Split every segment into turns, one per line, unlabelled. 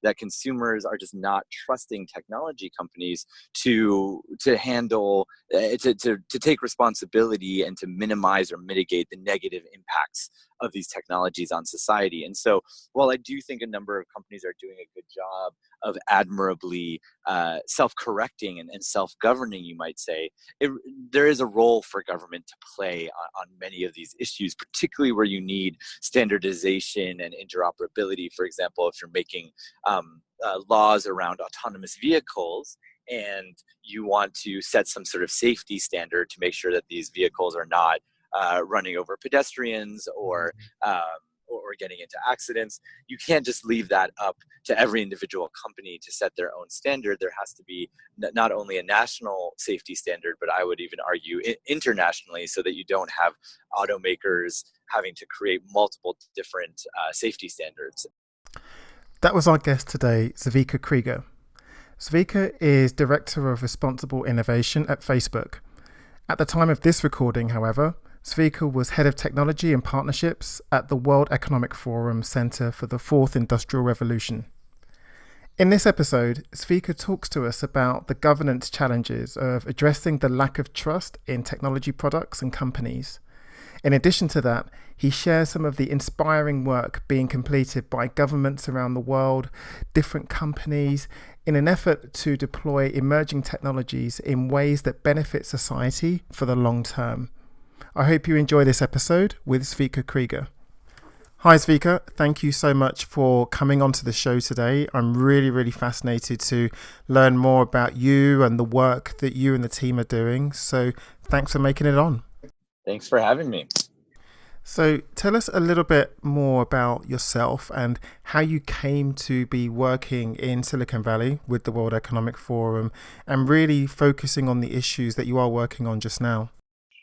that consumers are just not trusting technology companies to handle, to take responsibility and to minimize or mitigate the negative impacts of these technologies on society. And so while I do think a number of companies are doing a good job of admirably self-correcting and self-governing, you might say, there is a role for government to play on many of these issues, particularly where you need standardization and interoperability. For example, if you're making laws around autonomous vehicles and you want to set some sort of safety standard to make sure that these vehicles are not running over pedestrians or getting into accidents, you can't just leave that up to every individual company to set their own standard. There has to be not only a national safety standard, but I would even argue internationally, so that you don't have automakers having to create multiple different safety standards.
That was our guest today, Zvika Krieger. Zvika is Director of Responsible Innovation at Facebook. At the time of this recording, however, Zvika was Head of Technology and Partnerships at the World Economic Forum Center for the Fourth Industrial Revolution. In this episode, Zvika talks to us about the governance challenges of addressing the lack of trust in technology products and companies. In addition to that, he shares some of the inspiring work being completed by governments around the world, different companies, in an effort to deploy emerging technologies in ways that benefit society for the long term. I hope you enjoy this episode with Zvika Krieger. Hi Zvika, thank you so much for coming onto the show today. I'm really fascinated to learn more about you and the work that you and the team are doing. So thanks for making it on.
Thanks for having me.
So tell us a little bit more about yourself and how you came to be working in Silicon Valley with the World Economic Forum and really focusing on the issues that you are working on just now.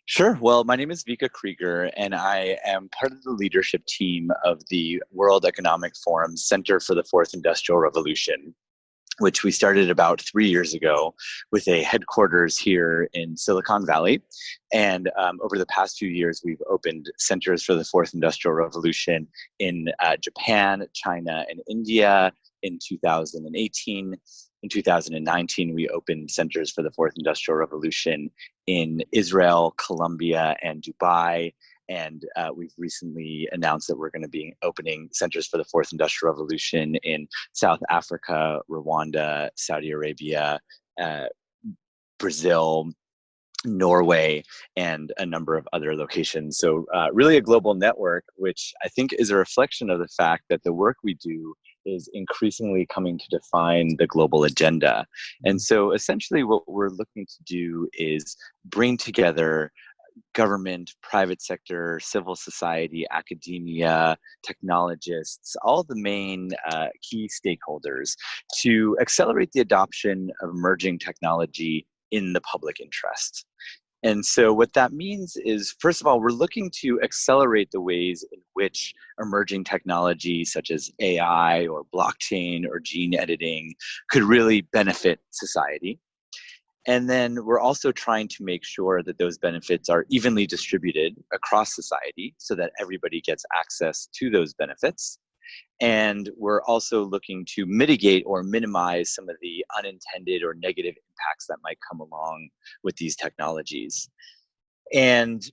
Sure. Well, my name is Zvika Krieger, and I am part of the leadership team of the World Economic Forum Center for the Fourth Industrial Revolution, which we started about 3 years ago with a headquarters here in Silicon Valley. And over the past few years, we've opened centers for the Fourth Industrial Revolution in Japan, China, and India in 2018. In 2019, we opened centers for the Fourth Industrial Revolution in Israel, Colombia, and Dubai. And we've recently announced that we're going to be opening centers for the Fourth Industrial Revolution in South Africa, Rwanda, Saudi Arabia, Brazil, Norway, and a number of other locations. So really a global network, which I think is a reflection of the fact that the work we do is increasingly coming to define the global agenda. And so essentially what we're looking to do is bring together government, private sector, civil society, academia, technologists, all the main key stakeholders to accelerate the adoption of emerging technology in the public interest. And so what that means is, first of all, we're looking to accelerate the ways in which emerging technology such as AI or blockchain or gene editing could really benefit society. And then we're also trying to make sure that those benefits are evenly distributed across society so that everybody gets access to those benefits. And we're also looking to mitigate or minimize some of the unintended or negative impacts that might come along with these technologies. And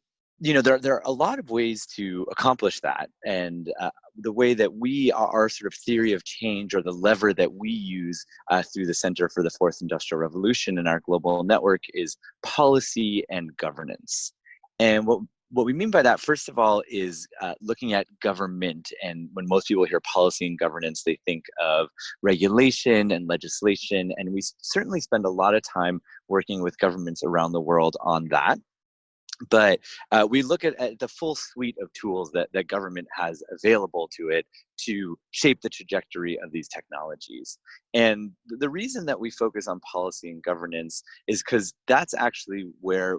there are a lot of ways to accomplish that. And the way that our sort of theory of change, or the lever that we use through the Center for the Fourth Industrial Revolution in our global network, is policy and governance. And what we mean by that, first of all, is looking at government. And when most people hear policy and governance, they think of regulation and legislation. And we certainly spend a lot of time working with governments around the world on that. But we look at the full suite of tools that government has available to it to shape the trajectory of these technologies. And the reason that we focus on policy and governance is because that's actually where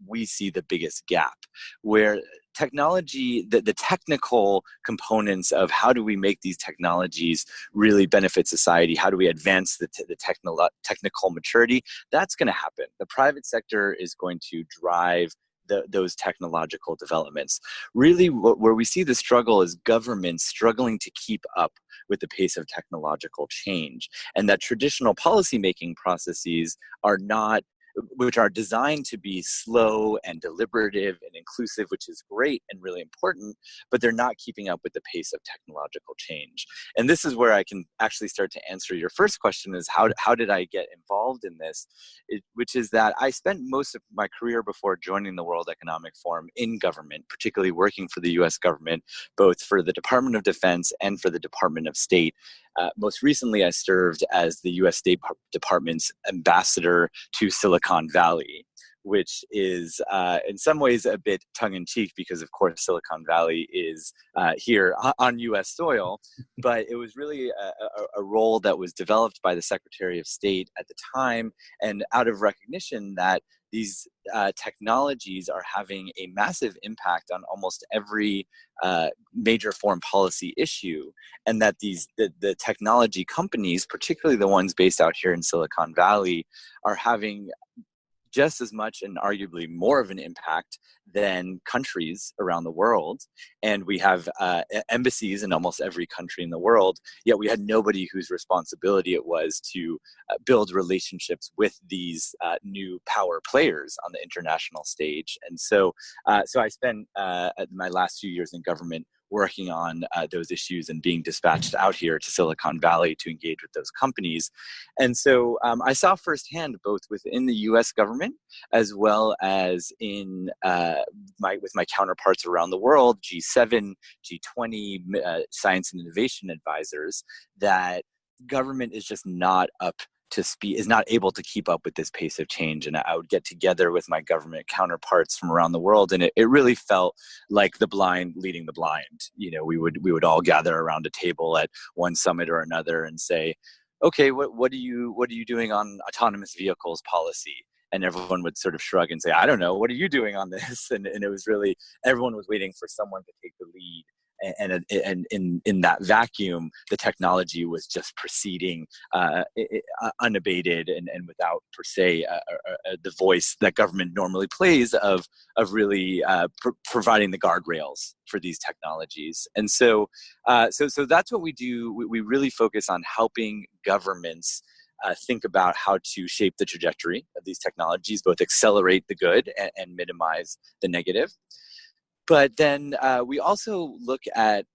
we see the biggest gap, where technology, the technical components of how do we make these technologies really benefit society, how do we advance the technical maturity, that's going to happen. The private sector is going to drive those technological developments. Really, where we see the struggle is governments struggling to keep up with the pace of technological change, and that traditional policymaking processes are not, which are designed to be slow and deliberative and inclusive, which is great and really important, but they're not keeping up with the pace of technological change. And this is where I can actually start to answer your first question, is how did I get involved in this? Which is that I spent most of my career before joining the World Economic Forum in government, particularly working for the US government, both for the Department of Defense and for the Department of State. Most recently, I served as the US State Department's ambassador to Silicon Valley, which is in some ways a bit tongue-in-cheek because, of course, Silicon Valley is here on US soil, but it was really a role that was developed by the Secretary of State at the time, and out of recognition that these technologies are having a massive impact on almost every major foreign policy issue, and that the technology companies, particularly the ones based out here in Silicon Valley, are having just as much and arguably more of an impact than countries around the world. And we have embassies in almost every country in the world, yet we had nobody whose responsibility it was to build relationships with these new power players on the international stage. And so I spent my last few years in government working on those issues and being dispatched out here to Silicon Valley to engage with those companies. And so I saw firsthand, both within the US government as well as in with my counterparts around the world, G7, G20, science and innovation advisors, that government is just not up to speed, is not able to keep up with this pace of change. And I would get together with my government counterparts from around the world, and it really felt like the blind leading the blind. You know, we would all gather around a table at one summit or another and say, okay, what are you doing on autonomous vehicles policy? And everyone would sort of shrug and say, I don't know, what are you doing on this? And it was really, everyone was waiting for someone to take the lead. And in that vacuum, the technology was just proceeding unabated and without, per se, the voice that government normally plays of really providing the guardrails for these technologies. And so that's what we do. We really focus on helping governments think about how to shape the trajectory of these technologies, both accelerate the good and minimize the negative. But then we also look at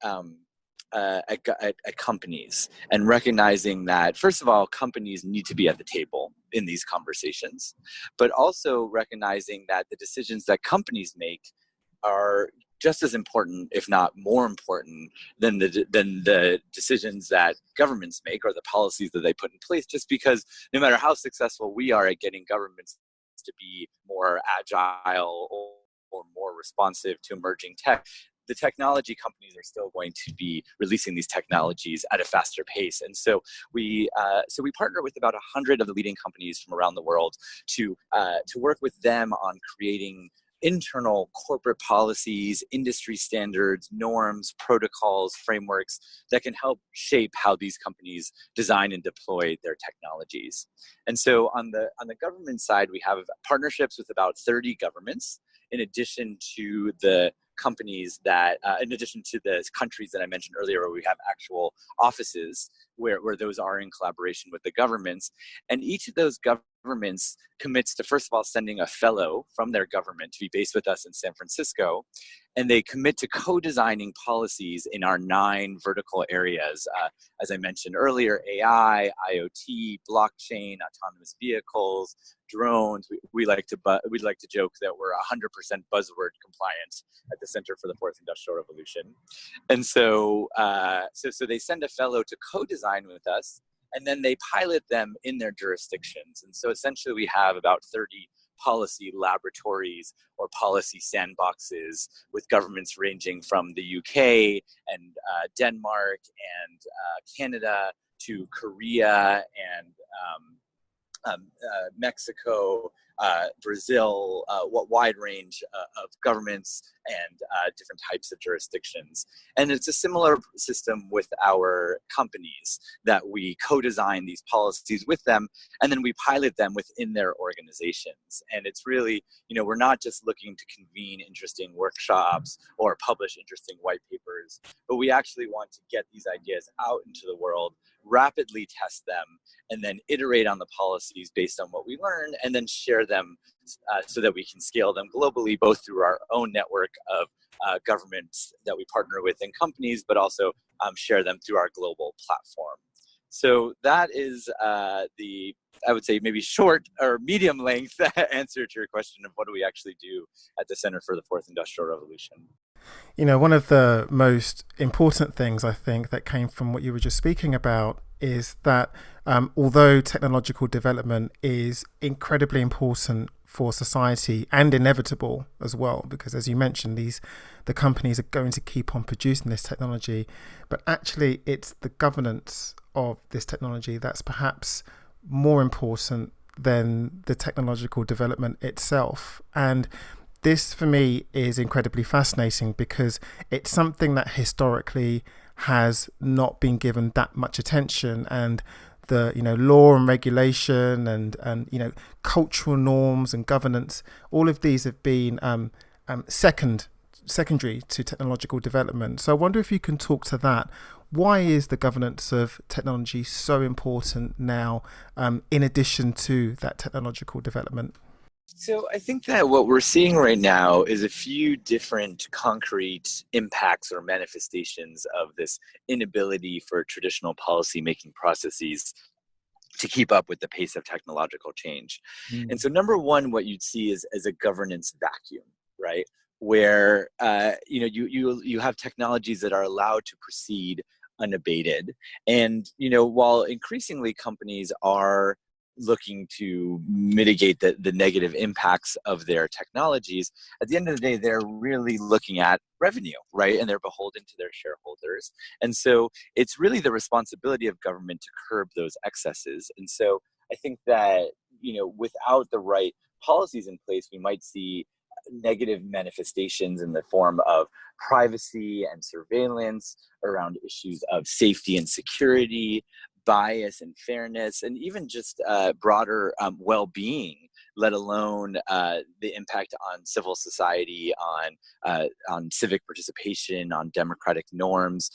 companies and recognizing that, first of all, companies need to be at the table in these conversations, but also recognizing that the decisions that companies make are just as important, if not more important, than the decisions that governments make or the policies that they put in place, just because no matter how successful we are at getting governments to be more agile or more responsive to emerging tech, the technology companies are still going to be releasing these technologies at a faster pace. And so we partner with about 100 of the leading companies from around the world to work with them on creating internal corporate policies, industry standards, norms, protocols, frameworks that can help shape how these companies design and deploy their technologies. And so on the government side, we have partnerships with about 30 governments, in addition to the companies that, in addition to the countries that I mentioned earlier, where we have actual offices where those are in collaboration with the governments. And each of those governments commits to, first of all, sending a fellow from their government to be based with us in San Francisco. And they commit to co-designing policies in our 9 vertical areas. As I mentioned earlier, AI, IoT, blockchain, autonomous vehicles, drones. We like to joke that we're 100% buzzword compliant at the Center for the Fourth Industrial Revolution. And so they send a fellow to co-design with us, and then they pilot them in their jurisdictions. And so essentially we have about 30 policy laboratories or policy sandboxes with governments ranging from the UK and Denmark and Canada to Korea and Mexico, Brazil, what wide range of governments and different types of jurisdictions. And it's a similar system with our companies, that we co-design these policies with them, and then we pilot them within their organizations. And it's really, we're not just looking to convene interesting workshops or publish interesting white papers, but we actually want to get these ideas out into the world, rapidly test them, and then iterate on the policies based on what we learn, and then share them so that we can scale them globally, both through our own network of governments that we partner with and companies, but also share them through our global platform. So that is I would say, maybe short or medium length answer to your question of what do we actually do at the Center for the Fourth Industrial Revolution.
One of the most important things I think that came from what you were just speaking about is that although technological development is incredibly important for society and inevitable as well, because as you mentioned, the companies are going to keep on producing this technology, but actually it's the governance of this technology that's perhaps more important than the technological development itself. And this for me is incredibly fascinating because it's something that historically has not been given that much attention, and the law and regulation and cultural norms and governance, all of these have been secondary to technological development. So I wonder if you can talk to that. Why is the governance of technology so important now, in addition to that technological development?
So I think that what we're seeing right now is a few different concrete impacts or manifestations of this inability for traditional policy-making processes to keep up with the pace of technological change. And so number one, what you'd see is a governance vacuum, right? Where you have technologies that are allowed to proceed unabated. And while increasingly companies are looking to mitigate the negative impacts of their technologies, at the end of the day, they're really looking at revenue, right? And they're beholden to their shareholders. And so it's really the responsibility of government to curb those excesses. And so I think that, without the right policies in place, we might see negative manifestations in the form of privacy and surveillance around issues of safety and security, bias and fairness, and even just broader well-being, let alone the impact on civil society, on civic participation, on democratic norms.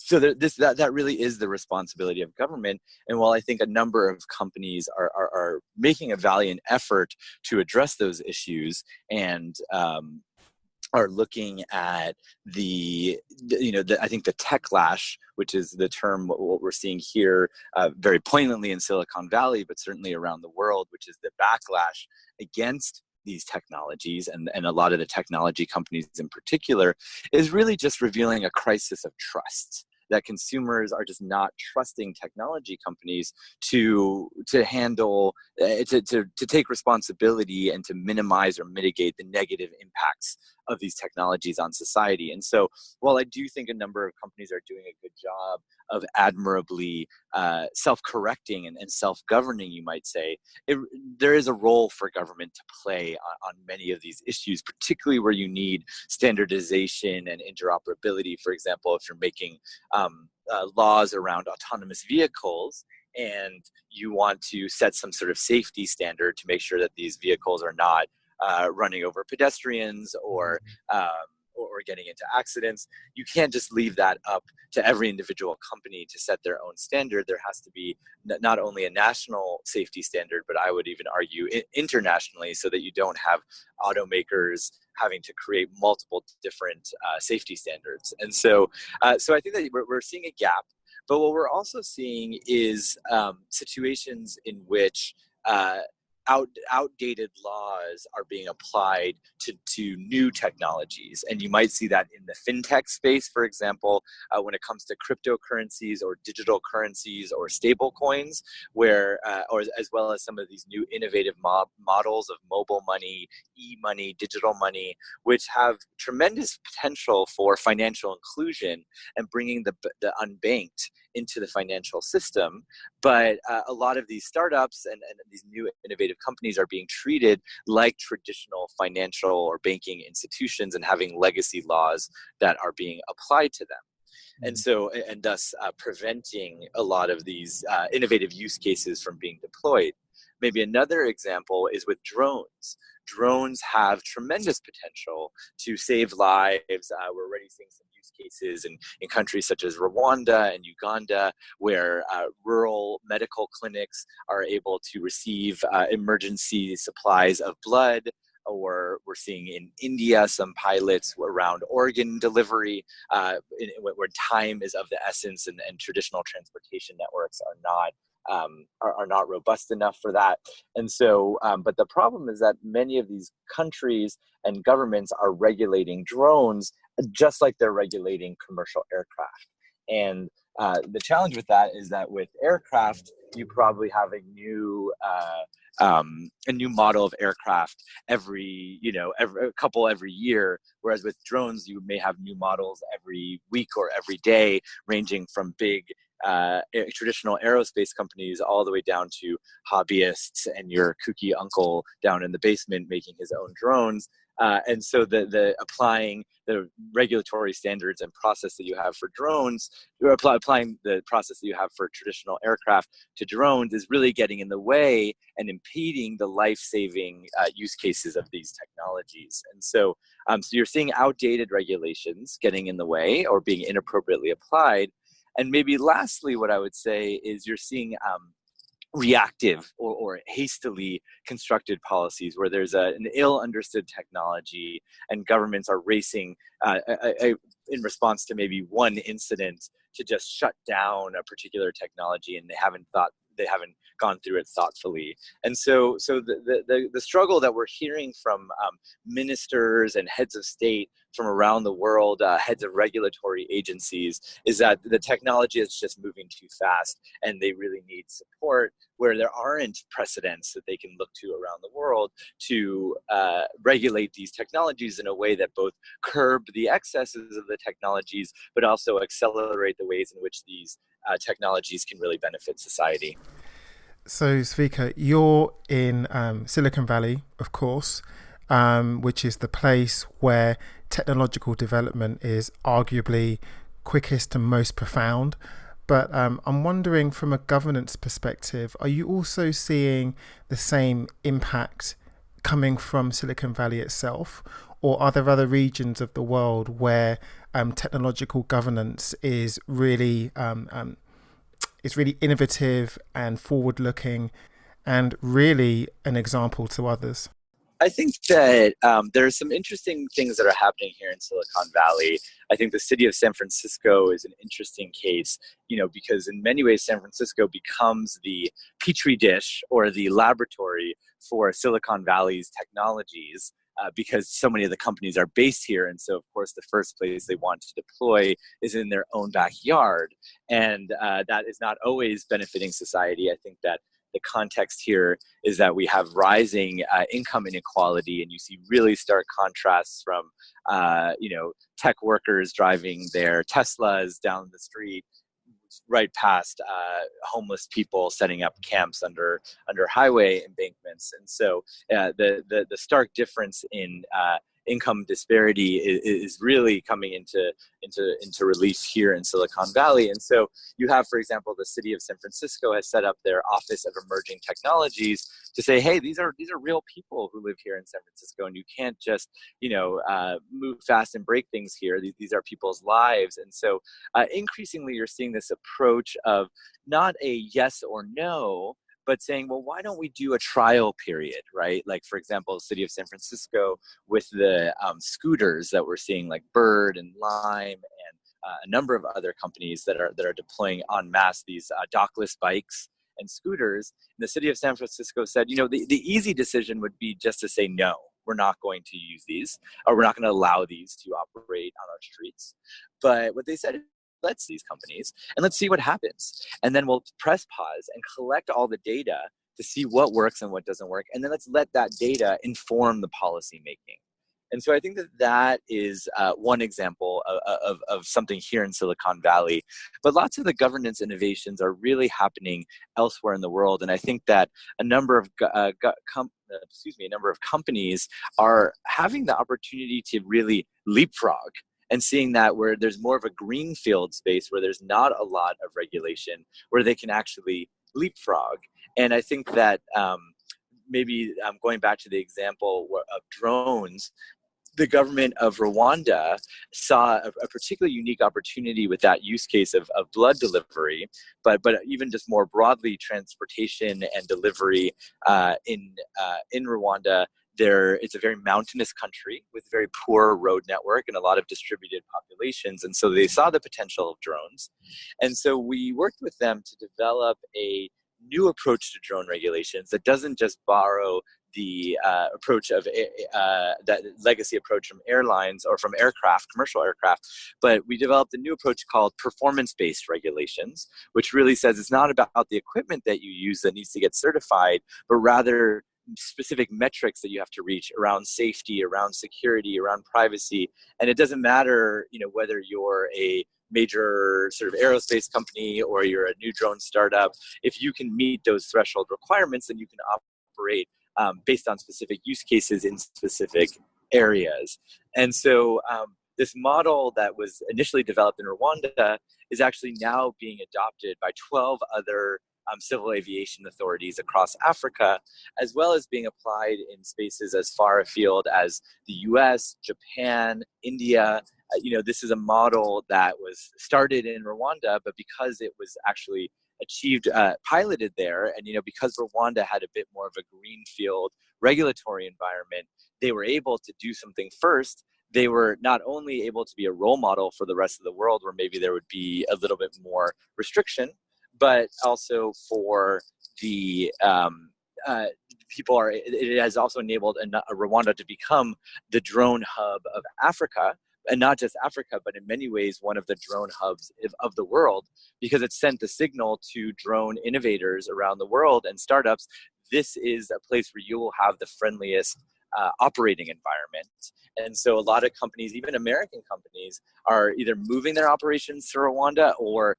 So that really is the responsibility of government. And while I think a number of companies are making a valiant effort to address those issues and are looking at I think the techlash, which is the term what we're seeing here very poignantly in Silicon Valley, but certainly around the world, which is the backlash against these technologies and a lot of the technology companies in particular, is really just revealing a crisis of trust, that consumers are just not trusting technology companies to handle, to take responsibility and to minimize or mitigate the negative impacts of these technologies on society. And so while I do think a number of companies are doing a good job of admirably self-correcting and self-governing, you might say, there is a role for government to play on many of these issues, particularly where you need standardization and interoperability. For example, if you're making laws around autonomous vehicles and you want to set some sort of safety standard to make sure that these vehicles are not running over pedestrians or getting into accidents, you can't just leave that up to every individual company to set their own standard. There has to be not only a national safety standard, but I would even argue internationally, so that you don't have automakers having to create multiple different safety standards. And so I think that we're seeing a gap. But what we're also seeing is situations in which outdated laws are being applied to new technologies. And you might see that in the fintech space, for example, when it comes to cryptocurrencies or digital currencies or stable coins, or as well as some of these new innovative models of mobile money, e-money, digital money, which have tremendous potential for financial inclusion and bringing the unbanked into the financial system. But a lot of these startups and these new innovative companies are being treated like traditional financial or banking institutions and having legacy laws that are being applied to them. And so, and thus preventing a lot of these innovative use cases from being deployed. Maybe another example is with drones. Drones have tremendous potential to save lives. We're already seeing some use cases in countries such as Rwanda and Uganda, where rural medical clinics are able to receive emergency supplies of blood. Or we're seeing in India some pilots around organ delivery, where time is of the essence, and traditional transportation networks are not robust enough for that. And so, but the problem is that many of these countries and governments are regulating drones just like they're regulating commercial aircraft. And the challenge with that is that with aircraft, you probably have a new model of aircraft every year, whereas with drones you may have new models every week or every day, ranging from big traditional aerospace companies all the way down to hobbyists and your kooky uncle down in the basement making his own drones. And so the applying the regulatory standards and process that you have for drones, or applying the process that you have for traditional aircraft to drones, is really getting in the way and impeding the life-saving use cases of these technologies. And so, so you're seeing outdated regulations getting in the way or being inappropriately applied. And maybe lastly, what I would say is you're seeing reactive or hastily constructed policies where there's an ill understood technology and governments are racing in response to maybe one incident to just shut down a particular technology, and they haven't gone through it thoughtfully. And so the struggle that we're hearing from ministers and heads of state from around the world, heads of regulatory agencies, is that the technology is just moving too fast and they really need support where there aren't precedents that they can look to around the world to regulate these technologies in a way that both curb the excesses of the technologies, but also accelerate the ways in which these technologies can really benefit society.
So, Zvika, you're in Silicon Valley, of course, which is the place where technological development is arguably quickest and most profound. But I'm wondering, from a governance perspective, are you also seeing the same impact coming from Silicon Valley itself? Or are there other regions of the world where technological governance is really innovative and forward-looking and really an example to others?
I think that there are some interesting things that are happening here in Silicon Valley. I think the city of San Francisco is an interesting case, because in many ways San Francisco becomes the petri dish or the laboratory for Silicon Valley's technologies. Because so many of the companies are based here. And so, of course, the first place they want to deploy is in their own backyard. And that is not always benefiting society. I think that the context here is that we have rising income inequality, and you see really stark contrasts from, tech workers driving their Teslas down the street right past homeless people setting up camps under highway embankments. And so the stark difference in income disparity is really coming into relief here in Silicon Valley. And so you have, for example, the city of San Francisco has set up their Office of Emerging Technologies to say, hey, these are real people who live here in San Francisco, and you can't just move fast and break things here. These are people's lives. And so increasingly you're seeing this approach of not a yes or no, but saying, well, why don't we do a trial period, right? Like, for example, the city of San Francisco with the scooters that we're seeing, like Bird and Lime and a number of other companies that are deploying en masse these dockless bikes and scooters. And the city of San Francisco said, the easy decision would be just to say, no, we're not going to use these, or we're not going to allow these to operate on our streets. But what they said is, let's these companies and let's see what happens. And then we'll press pause and collect all the data to see what works and what doesn't work. And then let's let that data inform the policy making. And so I think that that is one example of something here in Silicon Valley. But lots of the governance innovations are really happening elsewhere in the world. And I think that a number of a number of companies are having the opportunity to really leapfrog and seeing that where there's more of a greenfield space where there's not a lot of regulation, where they can actually leapfrog. And I think that maybe going back to the example of drones, the government of Rwanda saw a particularly unique opportunity with that use case of blood delivery, but even just more broadly, transportation and delivery in Rwanda. It's a very mountainous country with very poor road network and a lot of distributed populations, and so they saw the potential of drones, and so we worked with them to develop a new approach to drone regulations that doesn't just borrow the approach of that legacy approach from airlines or from aircraft, commercial aircraft, but we developed a new approach called performance-based regulations, which really says it's not about the equipment that you use that needs to get certified, but rather specific metrics that you have to reach around safety, around security, around privacy. And it doesn't matter, whether you're a major sort of aerospace company or you're a new drone startup. If you can meet those threshold requirements, then you can operate based on specific use cases in specific areas. And so this model that was initially developed in Rwanda is actually now being adopted by 12 other civil aviation authorities across Africa, as well as being applied in spaces as far afield as the US, Japan, India. This is a model that was started in Rwanda, but because it was actually achieved, piloted there, and because Rwanda had a bit more of a greenfield regulatory environment, they were able to do something first. They were not only able to be a role model for the rest of the world, where maybe there would be a little bit more restriction, but also for the it has also enabled Rwanda to become the drone hub of Africa, and not just Africa, but in many ways one of the drone hubs of the world, because it sent the signal to drone innovators around the world and startups. This is a place where you will have the friendliest operating environment. And so a lot of companies, even American companies, are either moving their operations to Rwanda or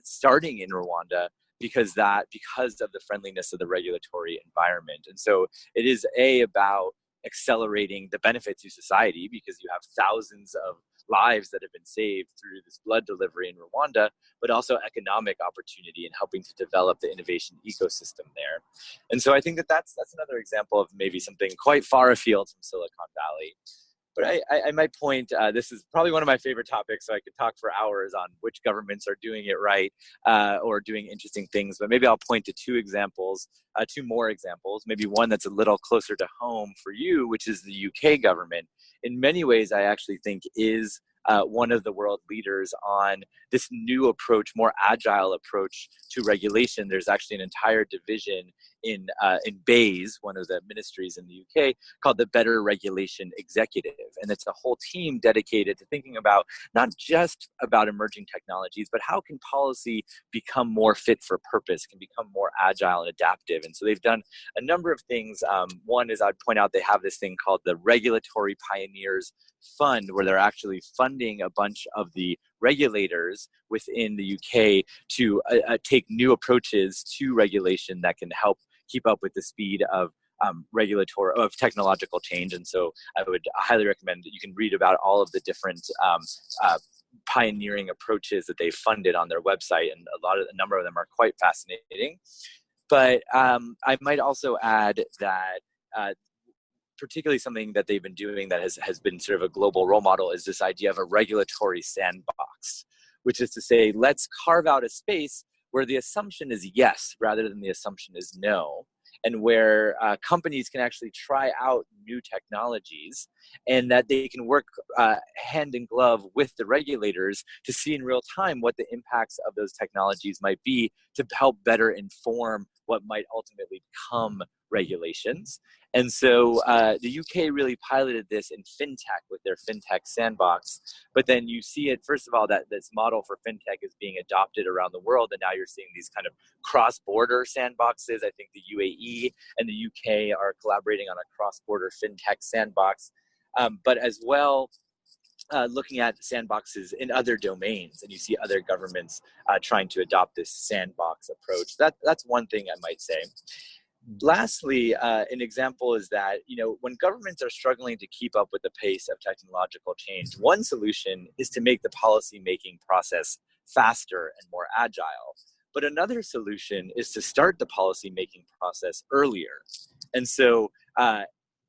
starting in Rwanda because of the friendliness of the regulatory environment. And so it is about accelerating the benefit to society, because you have thousands of lives that have been saved through this blood delivery in Rwanda, but also economic opportunity in helping to develop the innovation ecosystem there. And so I think that's another example of maybe something quite far afield from Silicon Valley. But I might point, this is probably one of my favorite topics, so I could talk for hours on which governments are doing it right or doing interesting things. But maybe I'll point to two more examples, maybe one that's a little closer to home for you, which is the UK government. In many ways, I actually think is one of the world leaders on this new approach, more agile approach to regulation. There's actually an entire division in BEIS, one of the ministries in the UK, called the Better Regulation Executive. And it's a whole team dedicated to thinking about not just about emerging technologies, but how can policy become more fit for purpose, can become more agile and adaptive. And so they've done a number of things. One is, I'd point out, they have this thing called the Regulatory Pioneers Fund, where they're actually funding a bunch of the regulators within the UK to take new approaches to regulation that can help keep up with the speed of technological change. And so I would highly recommend that you can read about all of the different pioneering approaches that they funded on their website, and a number of them are quite fascinating. But I might also add that particularly something that they've been doing that has been sort of a global role model is this idea of a regulatory sandbox, which is to say, let's carve out a space where the assumption is yes rather than the assumption is no, and where companies can actually try out new technologies, and that they can work hand in glove with the regulators to see in real time what the impacts of those technologies might be, to help better inform what might ultimately become regulations. And so the UK really piloted this in fintech with their fintech sandbox. But then you see it, first of all, that this model for fintech is being adopted around the world. And now you're seeing these kind of cross-border sandboxes. I think the UAE and the UK are collaborating on a cross-border fintech sandbox. but as well looking at sandboxes in other domains, and you see other governments trying to adopt this sandbox approach. That's one thing I might say. Lastly, an example is that, when governments are struggling to keep up with the pace of technological change, one solution is to make the policy-making process faster and more agile. But another solution is to start the policy-making process earlier. And so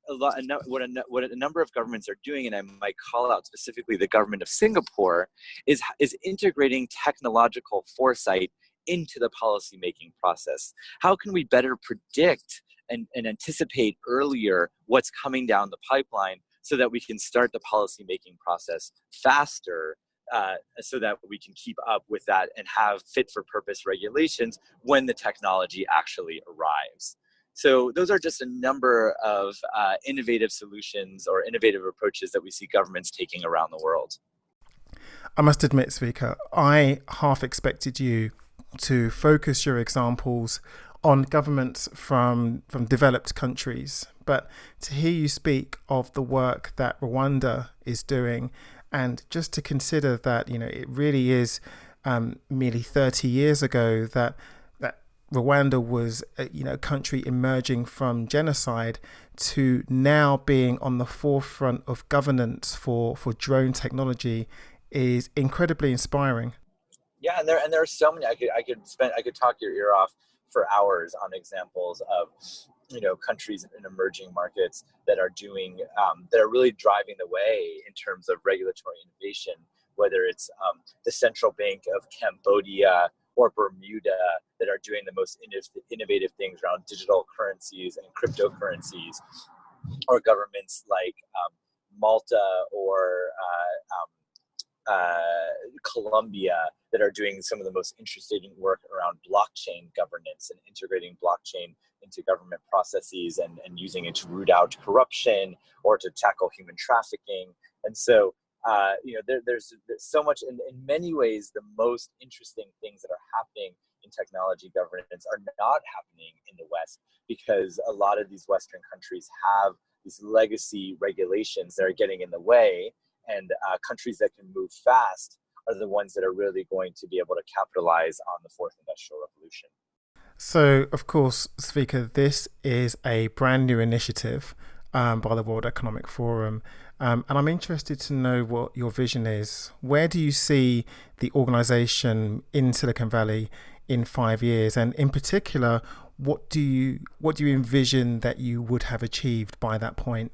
what a number of governments are doing, and I might call out specifically the government of Singapore, is integrating technological foresight into the policymaking process. How can we better predict and anticipate earlier what's coming down the pipeline so that we can start the policymaking process faster, so that we can keep up with that and have fit for purpose regulations when the technology actually arrives? So those are just a number of innovative solutions or innovative approaches that we see governments taking around the world.
I must admit, Zvika, I half expected you to focus your examples on governments from developed countries. But to hear you speak of the work that Rwanda is doing, and just to consider that, it really is merely 30 years ago that Rwanda was a country emerging from genocide to now being on the forefront of governance for drone technology is incredibly inspiring.
Yeah, and there are so many. I could talk your ear off for hours on examples of countries in emerging markets that are doing that are really driving the way in terms of regulatory innovation. Whether it's the Central Bank of Cambodia or Bermuda that are doing the most innovative things around digital currencies and cryptocurrencies, or governments like Malta or Colombia that are doing some of the most interesting work around blockchain governance and integrating blockchain into government processes and using it to root out corruption or to tackle human trafficking. And so, there's so much. In many ways, the most interesting things that are happening in technology governance are not happening in the West, because a lot of these Western countries have these legacy regulations that are getting in the way. And countries that can move fast are the ones that are really going to be able to capitalize on the fourth industrial revolution.
So, of course, Zvika, this is a brand new initiative by the World Economic Forum. And I'm interested to know what your vision is. Where do you see the organization in Silicon Valley in 5 years? And in particular, what do you envision that you would have achieved by that point?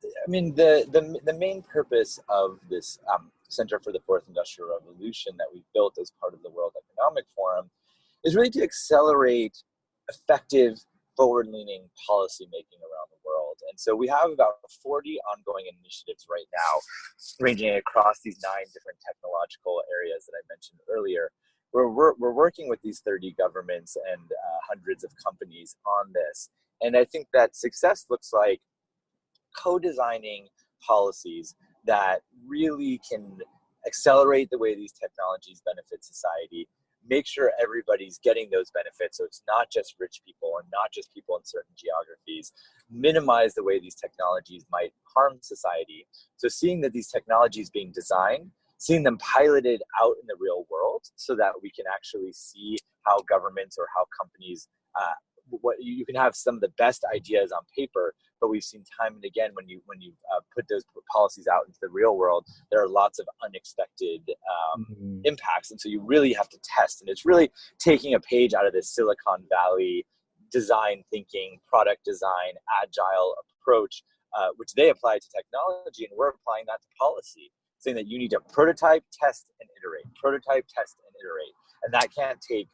I mean, the main purpose of this Center for the Fourth Industrial Revolution that we built as part of the World Economic Forum is really to accelerate effective, forward-leaning policymaking around the world. And so we have about 40 ongoing initiatives right now, ranging across these 9 different technological areas that I mentioned earlier. We're working with these 30 governments and hundreds of companies on this. And I think that success looks like co-designing policies that really can accelerate the way these technologies benefit society, make sure everybody's getting those benefits so it's not just rich people or not just people in certain geographies, minimize the way these technologies might harm society. So seeing that these technologies being designed, seeing them piloted out in the real world so that we can actually see how governments or how companies, what you can have some of the best ideas on paper, but we've seen time and again when you put those policies out into the real world, there are lots of unexpected impacts, and so you really have to test. And it's really taking a page out of this Silicon Valley design thinking, product design, agile approach, which they apply to technology, and we're applying that to policy, saying that you need to prototype, test, and iterate. Prototype, test, and iterate, and that can't take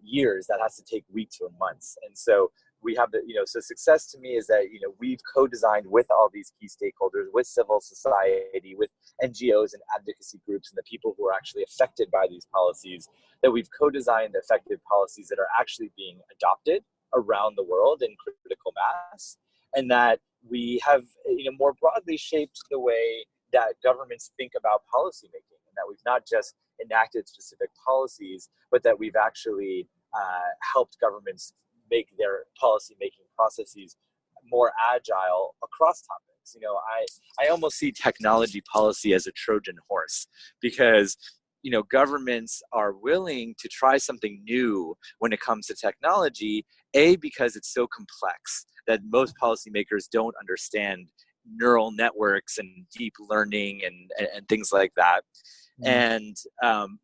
years. That has to take weeks or months. And so we have so success to me is that, we've co-designed with all these key stakeholders, with civil society, with NGOs and advocacy groups and the people who are actually affected by these policies, that we've co-designed effective policies that are actually being adopted around the world in critical mass, and that we have, more broadly shaped the way that governments think about policymaking, and that we've not just enacted specific policies, but that we've actually helped governments make their policy-making processes more agile across topics. You know, I almost see technology policy as a Trojan horse, because governments are willing to try something new when it comes to technology, because it's so complex that most policymakers don't understand neural networks and deep learning and things like that. And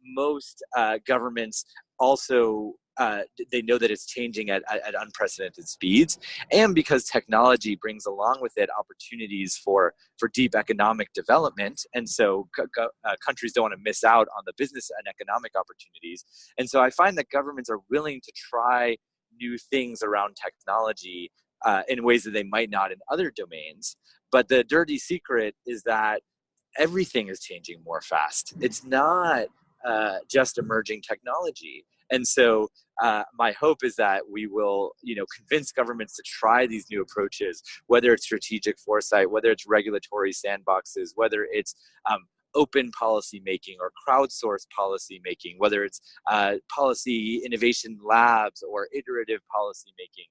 most governments also, they know that it's changing at unprecedented speeds, and because technology brings along with it opportunities for deep economic development, and so countries don't want to miss out on the business and economic opportunities. And so I find that governments are willing to try new things around technology in ways that they might not in other domains. But the dirty secret is that everything is changing more fast. It's not just emerging technology. And so my hope is that we will, convince governments to try these new approaches, whether it's strategic foresight, whether it's regulatory sandboxes, whether it's open policy making or crowdsourced policy making, whether it's policy innovation labs or iterative policy making.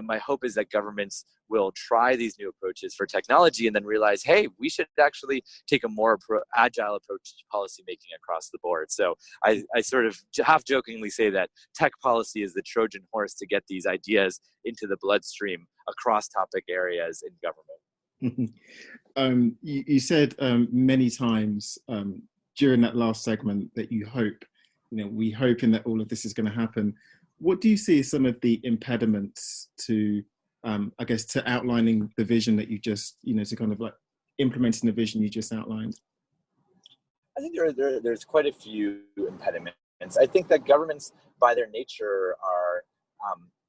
My hope is that governments will try these new approaches for technology and then realize, hey, we should actually take a more agile approach to policy making across the board. So I sort of half jokingly say that tech policy is the Trojan horse to get these ideas into the bloodstream across topic areas in government.
You said many times during that last segment that you hope, we hoping that all of this is going to happen. What do you see as some of the impediments to, to outlining the vision that you just, to kind of like implementing the vision you just outlined?
I think there's quite a few impediments. I think that governments, by their nature, are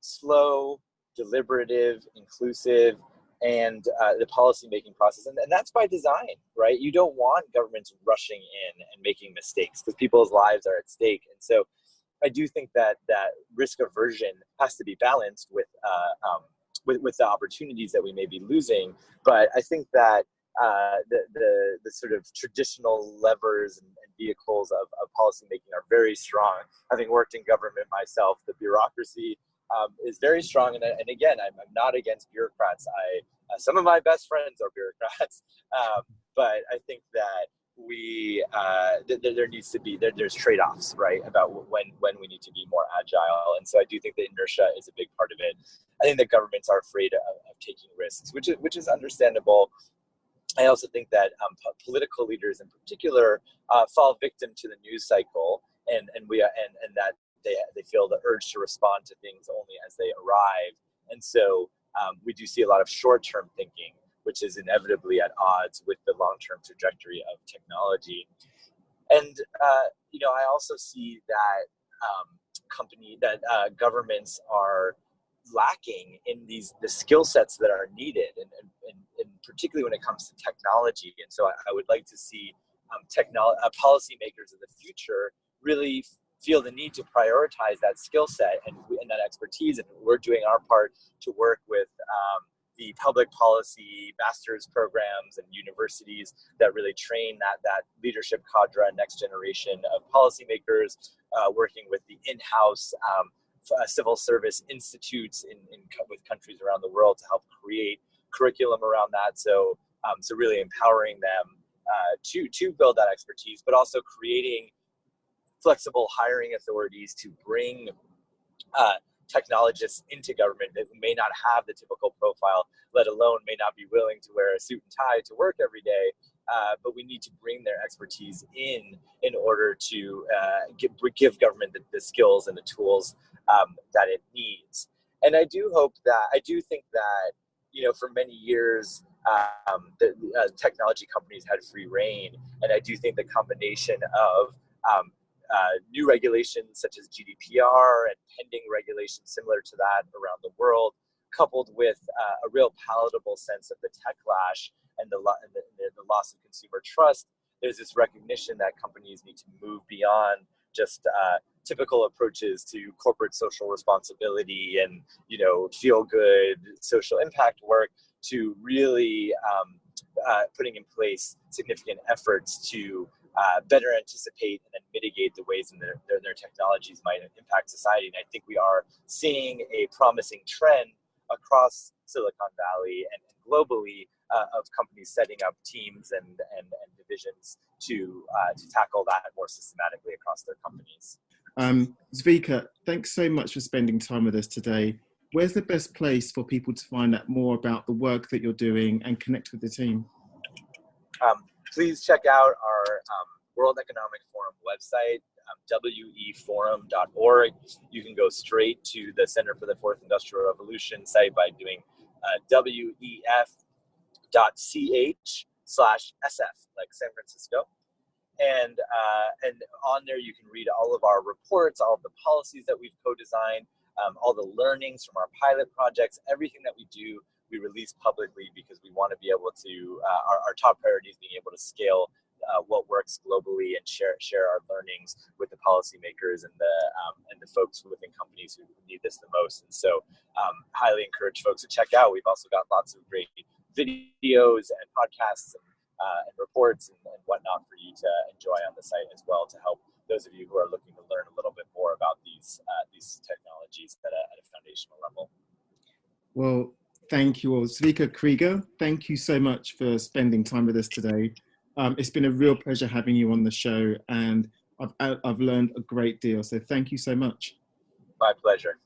slow, deliberative, inclusive, and the policy-making process. And that's by design, right? You don't want governments rushing in and making mistakes because people's lives are at stake. And so I do think that risk aversion has to be balanced with the opportunities that we may be losing. But I think that the sort of traditional levers and vehicles of policymaking are very strong. Having worked in government myself, the bureaucracy is very strong. And again, I'm not against bureaucrats. Some of my best friends are bureaucrats, but I think that there needs to be there's trade-offs, right, about when we need to be more agile. And so I do think the inertia is a big part of it. I think that governments are afraid of taking risks, which is understandable. I also think that political leaders in particular fall victim to the news cycle, and that they feel the urge to respond to things only as they arrive. And so we do see a lot of short-term thinking, which is inevitably at odds with the long-term trajectory of technology. And I also see that governments are lacking in the skill sets that are needed, and particularly when it comes to technology. And so I would like to see policymakers of the future really feel the need to prioritize that skill set and that expertise. And we're doing our part to work with the public policy master's programs and universities that really train that leadership cadre, next generation of policymakers, working with the in-house civil service institutes with countries around the world to help create curriculum around that. So really empowering them to build that expertise, but also creating flexible hiring authorities to bring technologists into government that may not have the typical profile, let alone may not be willing to wear a suit and tie to work every day. But we need to bring their expertise in order to give government the skills and the tools that it needs. And I do think that, for many years, the technology companies had free reign. And I do think the combination of new regulations such as GDPR and pending regulations similar to that around the world, coupled with a real palatable sense of the techlash and the loss of consumer trust, there's this recognition that companies need to move beyond just typical approaches to corporate social responsibility and feel good social impact work to really putting in place significant efforts to better anticipate and then mitigate the ways in their technologies might impact society. And I think we are seeing a promising trend across Silicon Valley and globally of companies setting up teams and divisions to tackle that more systematically across their companies.
Zvika, thanks so much for spending time with us today. Where's the best place for people to find out more about the work that you're doing and connect with the team?
Please check out our World Economic Forum website, weforum.org. You can go straight to the Center for the Fourth Industrial Revolution site by doing wef.ch/SF, like San Francisco. And on there, you can read all of our reports, all of the policies that we've co-designed, all the learnings from our pilot projects, everything that we do, we release publicly because we want to be able to, our top priority is being able to scale what works globally and share our learnings with the policymakers and the folks within companies who need this the most. And so highly encourage folks to check out. We've also got lots of great videos and podcasts and reports and whatnot for you to enjoy on the site as well, to help those of you who are looking to learn a little bit more about these technologies at a foundational level.
Well, thank you all. Zvika, Krieger, thank you so much for spending time with us today. It's been a real pleasure having you on the show, and I've learned a great deal. So thank you so much.
My pleasure.